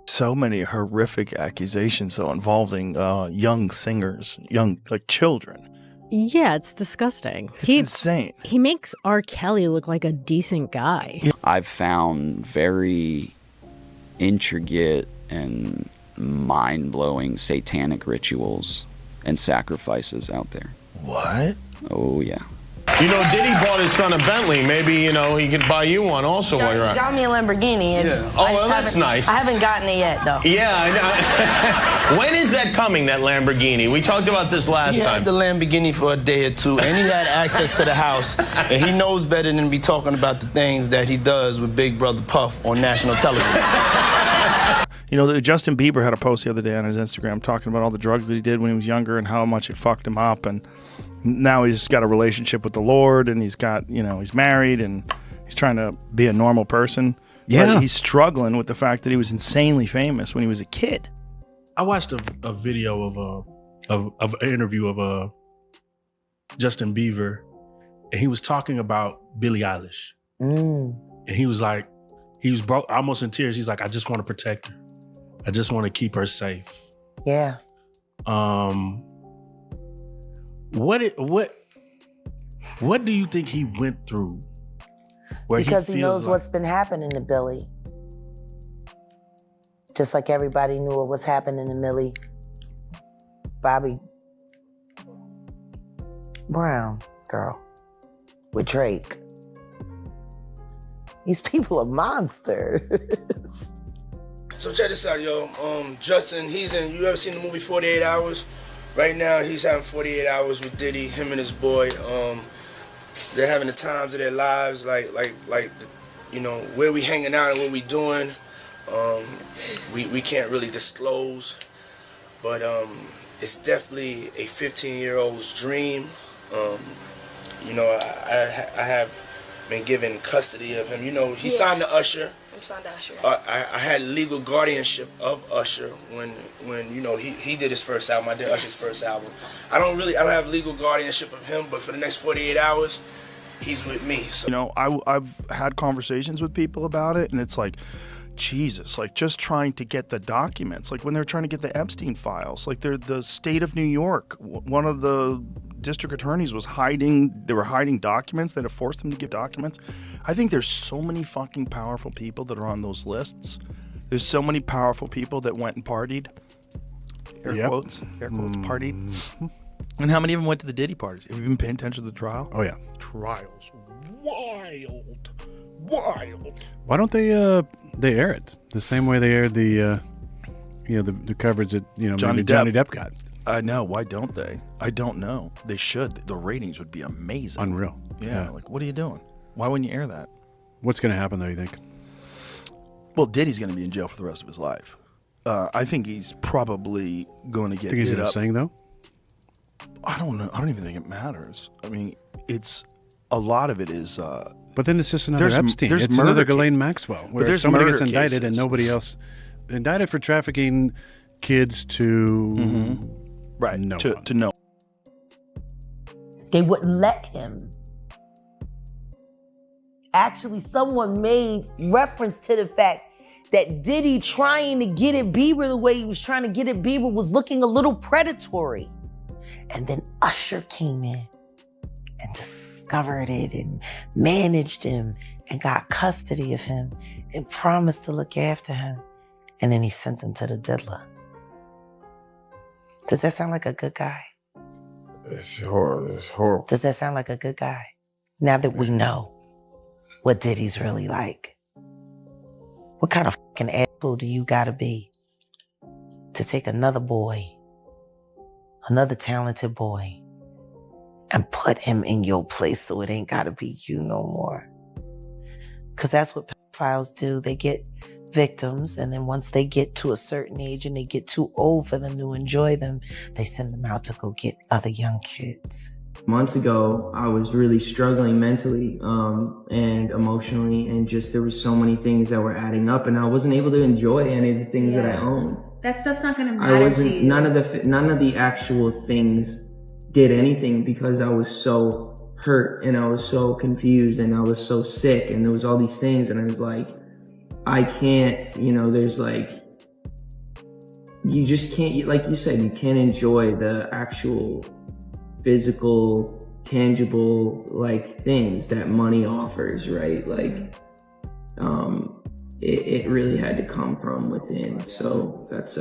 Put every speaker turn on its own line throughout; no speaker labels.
So many horrific accusations, though, involving young singers, like children.
Yeah, it's disgusting.
It's insane.
He makes R. Kelly look like a decent guy.
I've found very intricate and mind-blowing satanic rituals and sacrifices out there.
What?
Oh, yeah.
You know, Diddy bought his son a Bentley. Maybe, you know, he could buy you one also while you're out.
He got me a Lamborghini.
Well, that's nice.
I haven't gotten it yet, though.
Yeah, I know. When is that coming, that Lamborghini? We talked about this last time.
He had the Lamborghini for a day or two, and he had access to the house, and he knows better than to be talking about the things that he does with Big Brother Puff on national television.
You know, Justin Bieber had a post the other day on his Instagram talking about all the drugs that he did when he was younger and how much it fucked him up. And now he's got a relationship with the Lord, and he's got, you know, he's married, and he's trying to be a normal person.
Yeah.
But he's struggling with the fact that he was insanely famous when he was a kid.
I watched a video of an interview of Justin Bieber, and he was talking about Billie Eilish. And he was like, he was broke, almost in tears. He's like, I just want to protect her. I just want to keep her safe.
Yeah.
What do you think he went through?
Because he knows what's been happening to Billy. Just like everybody knew what was happening to Millie Bobby Brown girl with Drake. These people are monsters.
So check this out, yo. Justin, you ever seen the movie 48 Hours? Right now, he's having 48 hours with Diddy, him and his boy. They're having the times of their lives, like, you know, where we hanging out and what we doing. We can't really disclose, but it's definitely a 15-year-old's dream. You know, I have been given custody of him. You know, he signed to Usher.
I'm signed to Usher.
I had legal guardianship of Usher when you know he did his first album. I did Usher's first album. I don't have legal guardianship of him, but for the next 48 hours, he's with me. So.
You know, I've had conversations with people about it, and it's like, Jesus, like just trying to get the documents, like when they're trying to get the Epstein files, like the state of New York, one of the district attorneys was hiding documents. They'd have forced them to give documents. I think there's so many fucking powerful people that are on those lists. There's so many powerful people that went and partied. Air quotes, partied. And how many of them went to the Diddy parties? Have you been paying attention to the trial?
Oh, yeah.
Trials. Wild.
Why don't they air it the same way they aired the coverage that, you know, Johnny Depp got?
I know. Why don't they? I don't know. They should. The ratings would be amazing.
Unreal.
Yeah. Like, what are you doing? Why wouldn't you air that?
What's going to happen, though, you think?
Well, Diddy's going to be in jail for the rest of his life. I think he's probably going to get.
Think he's going to sing, though?
I don't know. I don't even think it matters. I mean, a lot of it is.
But then it's just another Epstein. It's another Ghislaine Maxwell, where somebody gets indicted and nobody else indicted for trafficking kids to
right
no
to no.
They wouldn't let him. Actually, someone made reference to the fact that Diddy trying to get at Bieber the way he was trying to get at Bieber was looking a little predatory. And then Usher came in and discovered it and managed him and got custody of him and promised to look after him. And then he sent him to the diddler. Does that sound like a good guy?
It's horrible.
Does that sound like a good guy? Now that we know what Diddy's really like. What kind of fucking asshole do you gotta be to take another boy, another talented boy, and put him in your place so it ain't gotta be you no more? Because that's what pedophiles do. They get victims, and then once they get to a certain age and they get too old for them to enjoy them, they send them out to go get other young kids.
Months ago, I was really struggling mentally and emotionally, and just there was so many things that were adding up, and I wasn't able to enjoy any of the things that I owned.
That stuff's not gonna matter to you.
None of the actual things did anything because I was so hurt and I was so confused and I was so sick and there was all these things, and I was like, I can't, there's like you just can't, like you said, you can't enjoy the actual physical, tangible, like, things that money offers, right? Like, it really had to come from within. So that's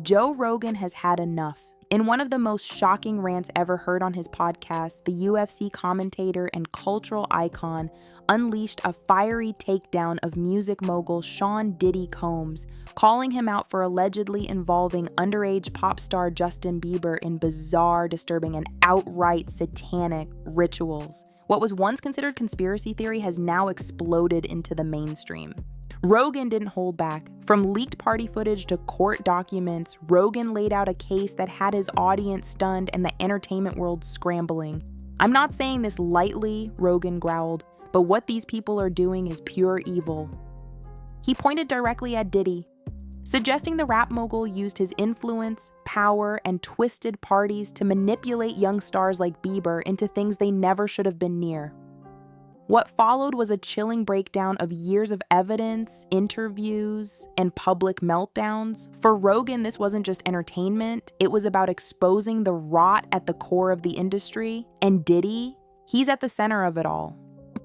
Joe Rogan has had enough. In one of the most shocking rants ever heard on his podcast, the UFC commentator and cultural icon unleashed a fiery takedown of music mogul Sean Diddy Combs, calling him out for allegedly involving underage pop star Justin Bieber in bizarre, disturbing, and outright satanic rituals. What was once considered conspiracy theory has now exploded into the mainstream. Rogan didn't hold back. From leaked party footage to court documents, Rogan laid out a case that had his audience stunned and the entertainment world scrambling. "I'm not saying this lightly," Rogan growled, "but what these people are doing is pure evil." He pointed directly at Diddy, suggesting the rap mogul used his influence, power, and twisted parties to manipulate young stars like Bieber into things they never should have been near. What followed was a chilling breakdown of years of evidence, interviews, and public meltdowns. For Rogan, this wasn't just entertainment, it was about exposing the rot at the core of the industry. And Diddy, he's at the center of it all.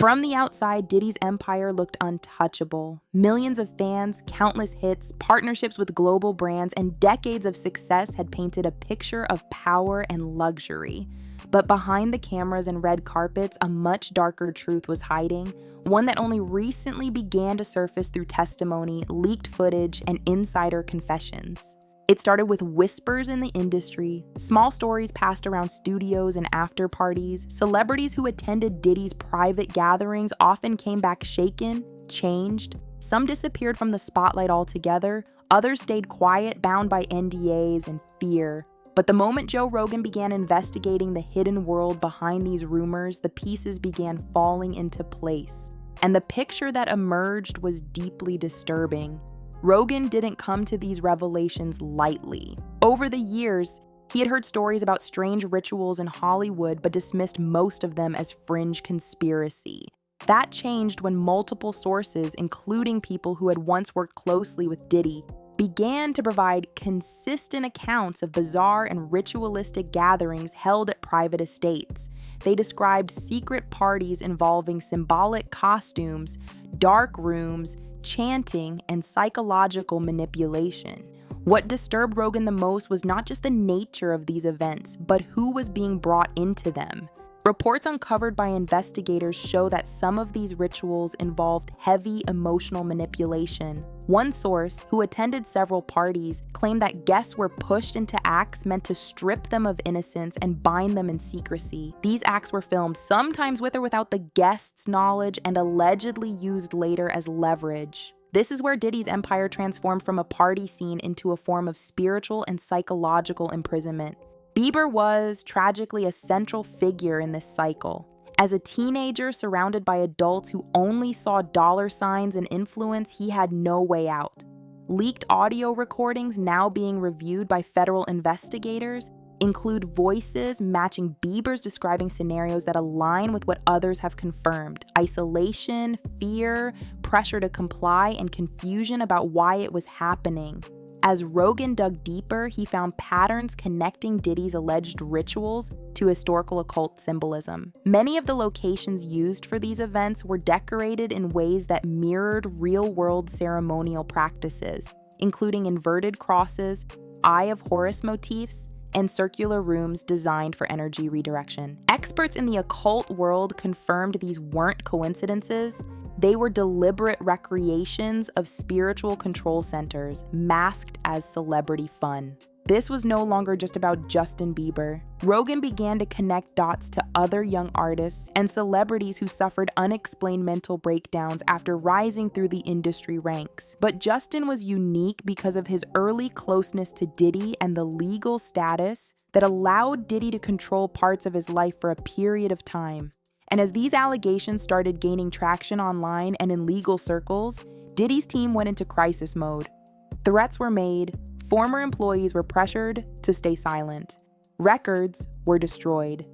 From the outside, Diddy's empire looked untouchable. Millions of fans, countless hits, partnerships with global brands, and decades of success had painted a picture of power and luxury. But behind the cameras and red carpets, a much darker truth was hiding, one that only recently began to surface through testimony, leaked footage, and insider confessions. It started with whispers in the industry, small stories passed around studios and after parties. Celebrities who attended Diddy's private gatherings often came back shaken, changed. Some disappeared from the spotlight altogether, others stayed quiet, bound by NDAs and fear. But the moment Joe Rogan began investigating the hidden world behind these rumors, the pieces began falling into place. And the picture that emerged was deeply disturbing. Rogan didn't come to these revelations lightly. Over the years, he had heard stories about strange rituals in Hollywood, but dismissed most of them as fringe conspiracy. That changed when multiple sources, including people who had once worked closely with Diddy, began to provide consistent accounts of bizarre and ritualistic gatherings held at private estates. They described secret parties involving symbolic costumes, dark rooms, chanting, and psychological manipulation. What disturbed Rogan the most was not just the nature of these events, but who was being brought into them. Reports uncovered by investigators show that some of these rituals involved heavy emotional manipulation. One source, who attended several parties, claimed that guests were pushed into acts meant to strip them of innocence and bind them in secrecy. These acts were filmed, sometimes with or without the guests' knowledge, and allegedly used later as leverage. This is where Diddy's empire transformed from a party scene into a form of spiritual and psychological imprisonment. Bieber was, tragically, a central figure in this cycle. As a teenager surrounded by adults who only saw dollar signs and influence, he had no way out. Leaked audio recordings now being reviewed by federal investigators include voices matching Bieber's describing scenarios that align with what others have confirmed: isolation, fear, pressure to comply, and confusion about why it was happening. As Rogan dug deeper, he found patterns connecting Diddy's alleged rituals to historical occult symbolism. Many of the locations used for these events were decorated in ways that mirrored real-world ceremonial practices, including inverted crosses, Eye of Horus motifs, and circular rooms designed for energy redirection. Experts in the occult world confirmed these weren't coincidences. They were deliberate recreations of spiritual control centers, masked as celebrity fun. This was no longer just about Justin Bieber. Rogan began to connect dots to other young artists and celebrities who suffered unexplained mental breakdowns after rising through the industry ranks. But Justin was unique because of his early closeness to Diddy and the legal status that allowed Diddy to control parts of his life for a period of time. And as these allegations started gaining traction online and in legal circles, Diddy's team went into crisis mode. Threats were made, former employees were pressured to stay silent, records were destroyed.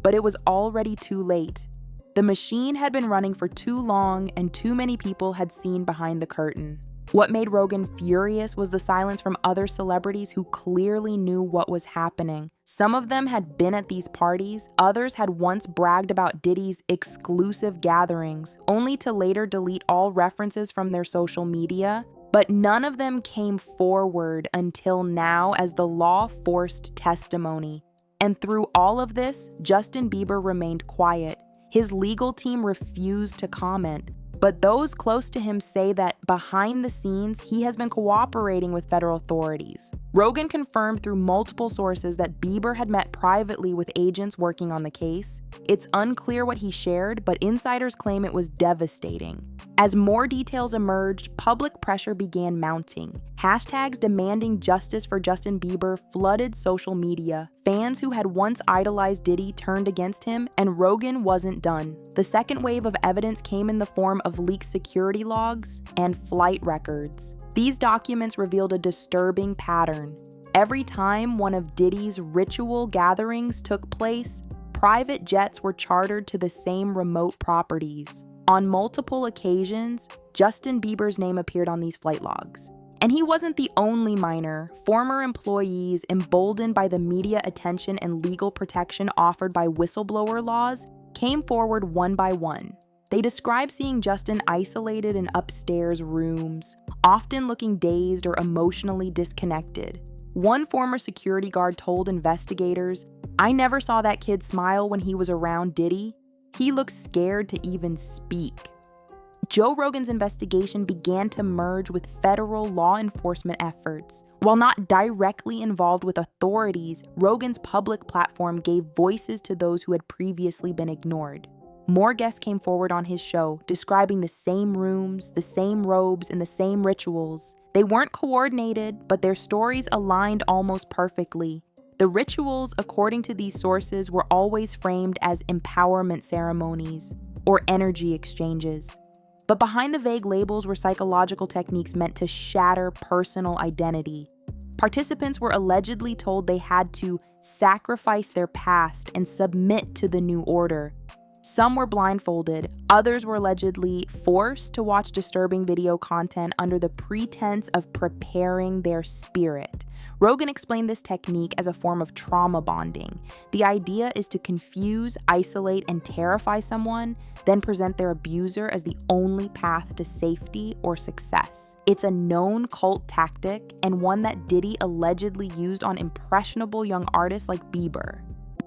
But it was already too late. The machine had been running for too long and too many people had seen behind the curtain. What made Rogan furious was the silence from other celebrities who clearly knew what was happening. Some of them had been at these parties, others had once bragged about Diddy's exclusive gatherings, only to later delete all references from their social media. But none of them came forward until now as the law forced testimony. And through all of this, Justin Bieber remained quiet. His legal team refused to comment. But those close to him say that behind the scenes, he has been cooperating with federal authorities. Rogan confirmed through multiple sources that Bieber had met privately with agents working on the case. It's unclear what he shared, but insiders claim it was devastating. As more details emerged, public pressure began mounting. Hashtags demanding justice for Justin Bieber flooded social media. Fans who had once idolized Diddy turned against him, and Rogan wasn't done. The second wave of evidence came in the form of leaked security logs and flight records. These documents revealed a disturbing pattern. Every time one of Diddy's ritual gatherings took place, private jets were chartered to the same remote properties. On multiple occasions, Justin Bieber's name appeared on these flight logs. And he wasn't the only minor. Former employees, emboldened by the media attention and legal protection offered by whistleblower laws, came forward one by one. They described seeing Justin isolated in upstairs rooms, often looking dazed or emotionally disconnected. One former security guard told investigators, "I never saw that kid smile when he was around Diddy. He looked scared to even speak." Joe Rogan's investigation began to merge with federal law enforcement efforts. While not directly involved with authorities, Rogan's public platform gave voices to those who had previously been ignored. More guests came forward on his show, describing the same rooms, the same robes, and the same rituals. They weren't coordinated, but their stories aligned almost perfectly. The rituals, according to these sources, were always framed as empowerment ceremonies or energy exchanges. But behind the vague labels were psychological techniques meant to shatter personal identity. Participants were allegedly told they had to sacrifice their past and submit to the new order. Some were blindfolded, others were allegedly forced to watch disturbing video content under the pretense of preparing their spirit. Rogan explained this technique as a form of trauma bonding. The idea is to confuse, isolate, and terrify someone, then present their abuser as the only path to safety or success. It's a known cult tactic and one that Diddy allegedly used on impressionable young artists like Bieber.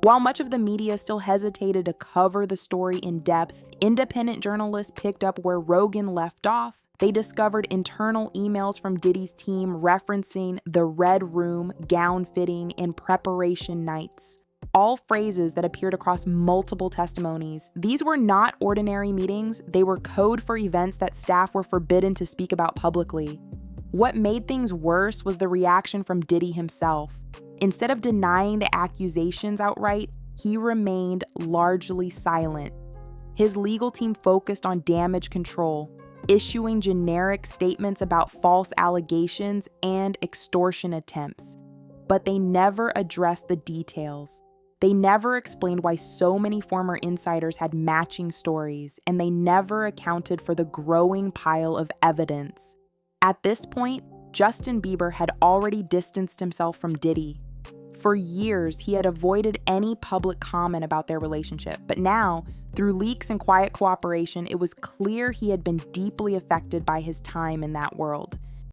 While much of the media still hesitated to cover the story in depth, independent journalists picked up where Rogan left off. They discovered internal emails from Diddy's team referencing the red room, gown fitting, and preparation nights. All phrases that appeared across multiple testimonies. These were not ordinary meetings, they were code for events that staff were forbidden to speak about publicly. What made things worse was the reaction from Diddy himself. Instead of denying the accusations outright, he remained largely silent. His legal team focused on damage control, issuing generic statements about false allegations and extortion attempts. But they never addressed the details. They never explained why so many former insiders had matching stories, and they never accounted for the growing pile of evidence. At this point, Justin Bieber had already distanced himself from Diddy. For years, he had avoided any public comment about their relationship, but now, through leaks and quiet cooperation, it was clear he had been deeply affected by his time in that world.